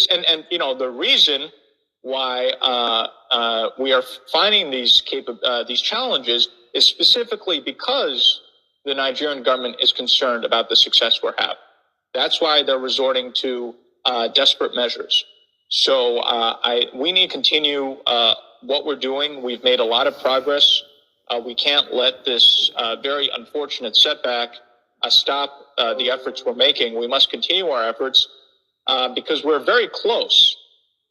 And the reason why we are finding these challenges is specifically because the Nigerian government is concerned about the success we're having. That's why they're resorting to desperate measures. So we need to continue what we're doing. We've made a lot of progress. We can't let this very unfortunate setback stop the efforts we're making. We must continue our efforts because we're very close,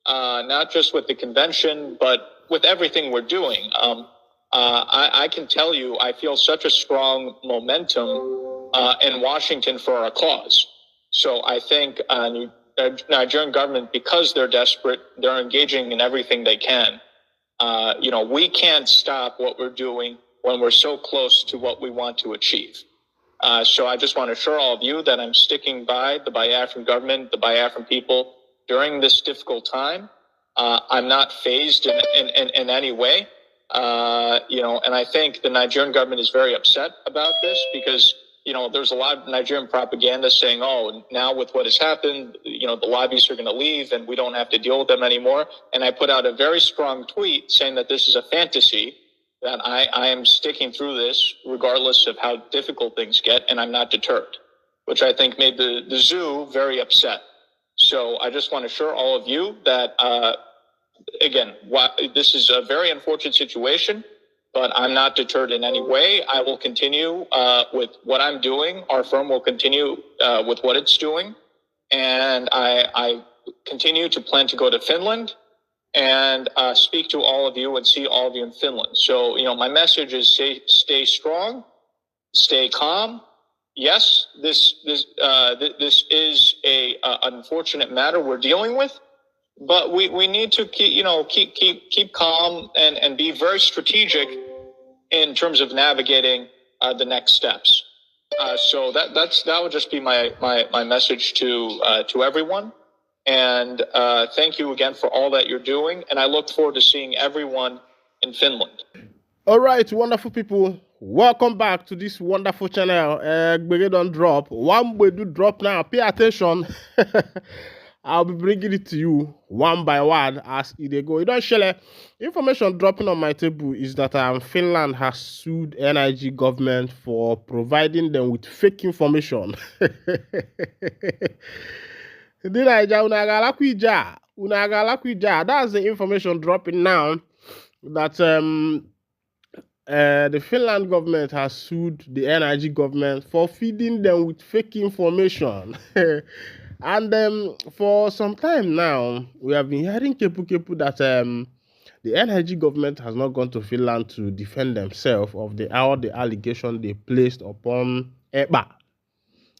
not just with the convention, but with everything we're doing. I can tell you, I feel such a strong momentum in Washington for our cause. So I think the Nigerian government, because they're desperate, they're engaging in everything they can. We can't stop what we're doing when we're so close to what we want to achieve. So I just want to assure all of you that I'm sticking by the Biafran government, the Biafran people during this difficult time. I'm not phased in any way. And I think the Nigerian government is very upset about this because, there's a lot of Nigerian propaganda saying, oh, now with what has happened, the lobbyists are going to leave and we don't have to deal with them anymore. And I put out a very strong tweet saying that this is a fantasy, that I am sticking through this regardless of how difficult things get, and I'm not deterred, which I think made the zoo very upset. So I just want to assure all of you that, again, this is a very unfortunate situation, but I'm not deterred in any way. I will continue with what I'm doing. Our firm will continue with what it's doing. And I continue to plan to go to Finland and speak to all of you and see all of you in Finland. So, my message is stay strong, stay calm. Yes, this is a unfortunate matter we're dealing with, but we need to keep calm and be very strategic in terms of navigating the next steps. So that would just be my message to everyone. And thank you again for all that you're doing. And I look forward to seeing everyone in Finland. All right, wonderful people. Welcome back to this wonderful channel. Gbege don't drop. One way do drop now. Pay attention. I'll be bringing it to you one by one as it go. You don't share information dropping on my table is that Finland has sued NIG government for providing them with fake information. That's the information dropping now that the Finland government has sued the NIG government for feeding them with fake information. And for some time now, we have been hearing kepu that the NIG government has not gone to Finland to defend themselves of all the allegation they placed upon Ekpa.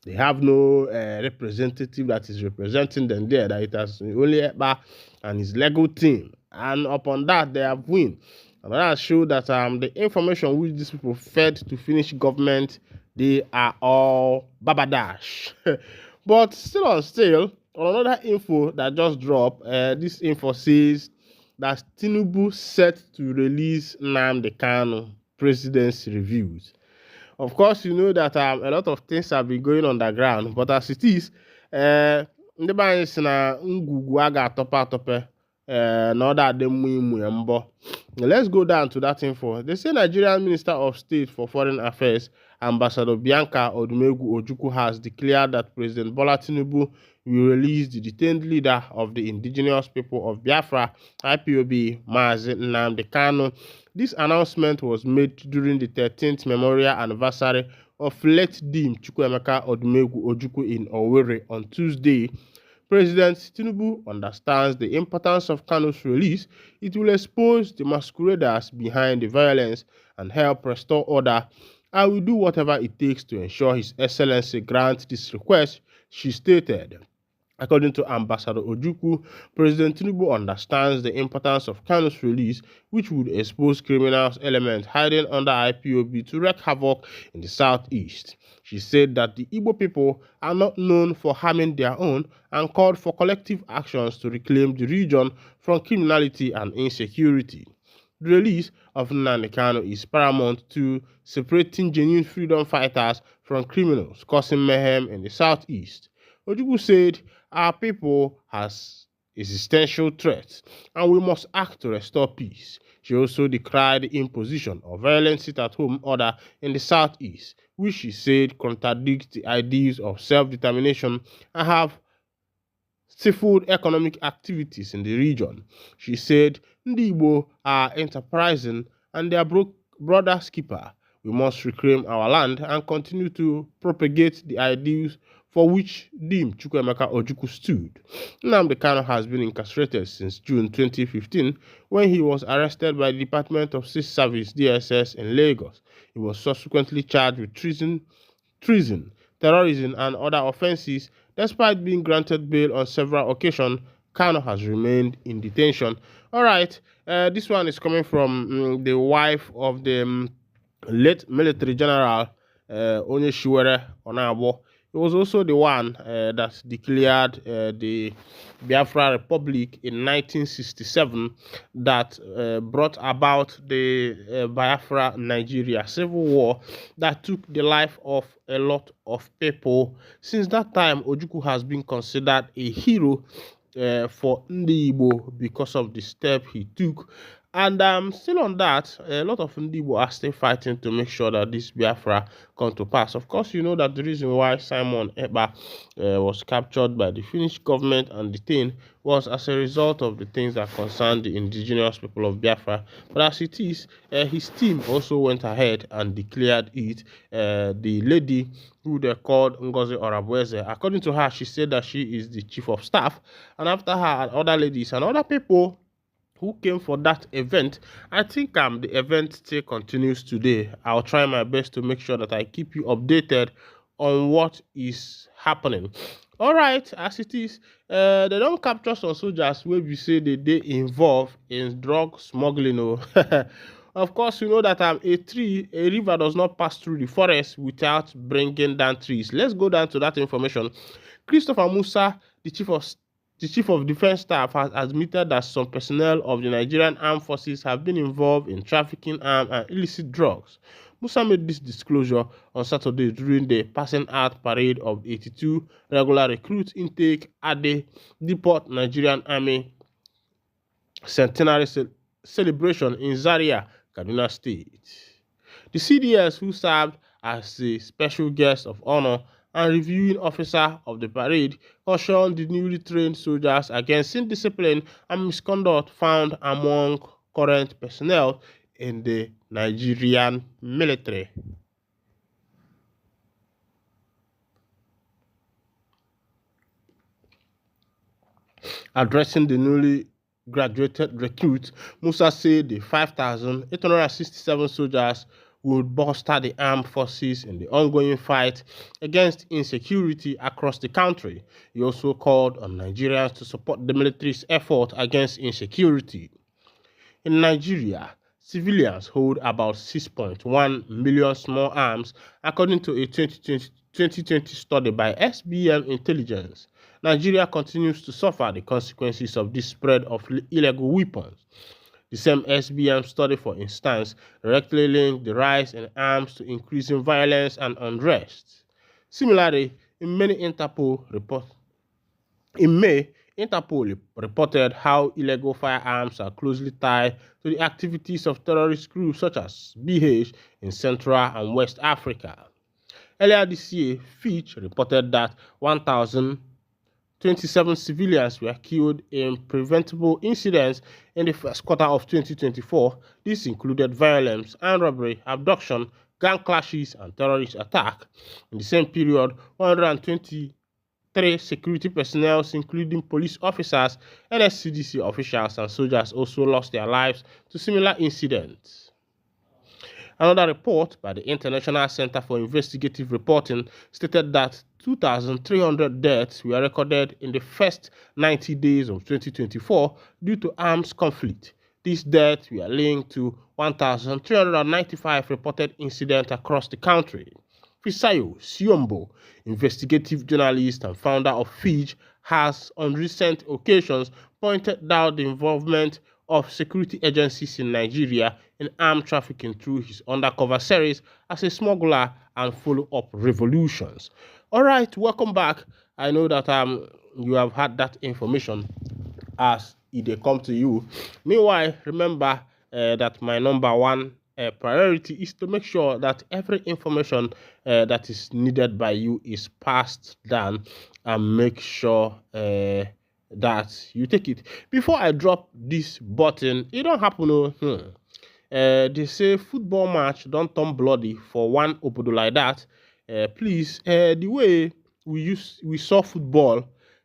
They have no representative that is representing them there, that it has only Ekpa and his legal team. And upon that, they have won. And that shows that the information which these people fed to Finnish government, they are all babadash. But still, on another info that just dropped, this info says that Tinubu set to release Nnamdi Kanu presidency reviews. Of course, you know that a lot of things have been going on the ground, but as it is, let's go down to that info. They say Nigerian Minister of State for Foreign Affairs, Ambassador Bianca Odumegwu Ojukwu, has declared that President Bola Tinubu will release the detained leader of the indigenous people of Biafra, IPOB, Mazi Nnamdi Kanu. This announcement was made during the 13th memorial anniversary of late Dim Chukwuemeka Odumegwu Ojukwu in Owerri on Tuesday. President Tinubu understands the importance of Kanu's release. It will expose the masqueraders behind the violence and help restore order. I will do whatever it takes to ensure His Excellency grants this request, she stated. According to Ambassador Ojukwu, President Tinubu understands the importance of Kanu's release, which would expose criminal elements hiding under IPOB to wreak havoc in the southeast. She said that the Igbo people are not known for harming their own and called for collective actions to reclaim the region from criminality and insecurity. The release of Nnamdi Kanu is paramount to separating genuine freedom fighters from criminals causing mayhem in the southeast. Ojukwu said, our people has existential threat, and we must act to restore peace. She also decried the imposition of violent sit-at-home order in the southeast, which she said contradicts the ideals of self-determination and have stifled economic activities in the region. She said, Ndi Igbo are enterprising and they are brother skipper. We must reclaim our land and continue to propagate the ideals for which Dim Chukwuemeka Ojukwu stood. Nnamdi Kanu has been incarcerated since June 2015 when he was arrested by the Department of State Service DSS in Lagos. He was subsequently charged with treason, terrorism, and other offenses. Despite being granted bail on several occasions, Kanu has remained in detention. All right, this one is coming from the wife of the late military general Onyeshiwere Onabo. He was also the one that declared the Biafra Republic in 1967 that brought about the Biafra Nigeria Civil War that took the life of a lot of people. Since that time, Ojukwu has been considered a hero for Ndi Igbo because of the step he took. And still on that, a lot of Ndi Igbo are still fighting to make sure that this Biafra come to pass. Of course, you know that the reason why Simon Ekpa was captured by the Finnish government and detained was as a result of the things that concern the indigenous people of Biafra. But as it is, his team also went ahead and declared it. The lady who they called Ngozi Orabueze, according to her, she said that she is the chief of staff. And after her, other ladies and other people who came for that event. I think the event still continues today. I'll try my best to make sure that I keep you updated on what is happening. All right, as it is, they don't capture some soldiers where we say they involved in drug smuggling. Of course, you know that a river does not pass through the forest without bringing down trees. Let's go down to that information. Christopher Musa, the Chief of Defense Staff, has admitted that some personnel of the Nigerian Armed Forces have been involved in trafficking arms and illicit drugs. Musa made this disclosure on Saturday during the passing out parade of 82 regular recruit intake at the Depot Nigerian Army Centenary celebration in Zaria, Kaduna State. The CDS, who served as a special guest of honor and reviewing officer of the parade, cautioned the newly trained soldiers against indiscipline and misconduct found among current personnel in the Nigerian military. Addressing the newly graduated recruits, Musa said the 5,867 soldiers would bolster the armed forces in the ongoing fight against insecurity across the country. He also called on Nigerians to support the military's effort against insecurity. In Nigeria, civilians hold about 6.1 million small arms, according to a 2020 study by SBM Intelligence. Nigeria continues to suffer the consequences of this spread of illegal weapons. The same SBM study, for instance, directly linked the rise in arms to increasing violence and unrest. Similarly, in May, Interpol reported how illegal firearms are closely tied to the activities of terrorist groups such as BH in Central and West Africa. Earlier this year, Fitch reported that 1,027 civilians were killed in preventable incidents in the first quarter of 2024. This included violence, armed robbery, abduction, gang clashes, and terrorist attacks. In the same period, 123 security personnel, including police officers, NSCDC officials, and soldiers, also lost their lives to similar incidents. Another report by the International Center for Investigative Reporting stated that 2,300 deaths were recorded in the first 90 days of 2024 due to arms conflict. These deaths were linked to 1,395 reported incidents across the country. Fisayo Siombo, investigative journalist and founder of Fitch, has on recent occasions pointed out the involvement of security agencies in Nigeria in armed trafficking through his undercover series as a smuggler and follow-up revolutions. All right, welcome back. I know that you have had that information. as they come to you. Meanwhile, remember that my number one priority is to make sure that every information that is needed by you is passed down, and make sure that you take it. Before I drop this button, it don't happen. They say football match don't turn bloody for one obodo like that. Please, the way we saw football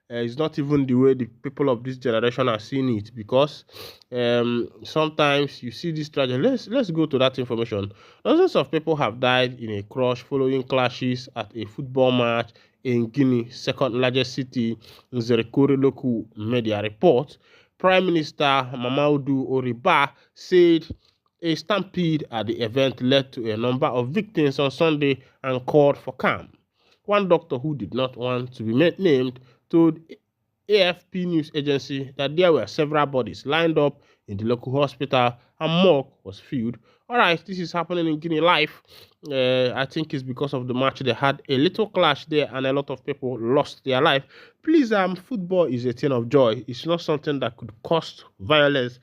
is not even the way the people of this generation are seeing it, because sometimes you see this tragedy. Let's go to that information. Dozens of people have died in a crush following clashes at a football match in Guinea, second largest city, Nzerekore local media report. Prime Minister Mamadou Oriba said a stampede at the event led to a number of victims on Sunday and called for calm. One doctor who did not want to be named told AFP news agency that there were several bodies lined up in the local hospital and morgue was filled. All right, this is happening in Guinea life. I think it's because of the match. They had a little clash there and a lot of people lost their life. Please, football is a thing of joy. It's not something that could cause violence.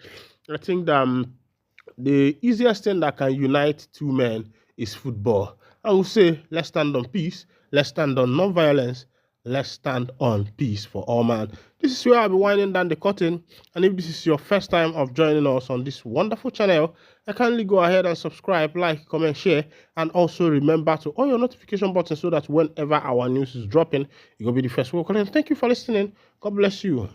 I think that the easiest thing that can unite two men is football. I will say, let's stand on peace, let's stand on non-violence, let's stand on peace for all man. This is where I'll be winding down the curtain, and if this is your first time of joining us on this wonderful channel, I kindly go ahead and subscribe, like, comment, share, and also remember to on your notification button so that whenever our news is dropping, you'll be the first one. Thank you for listening. God bless you.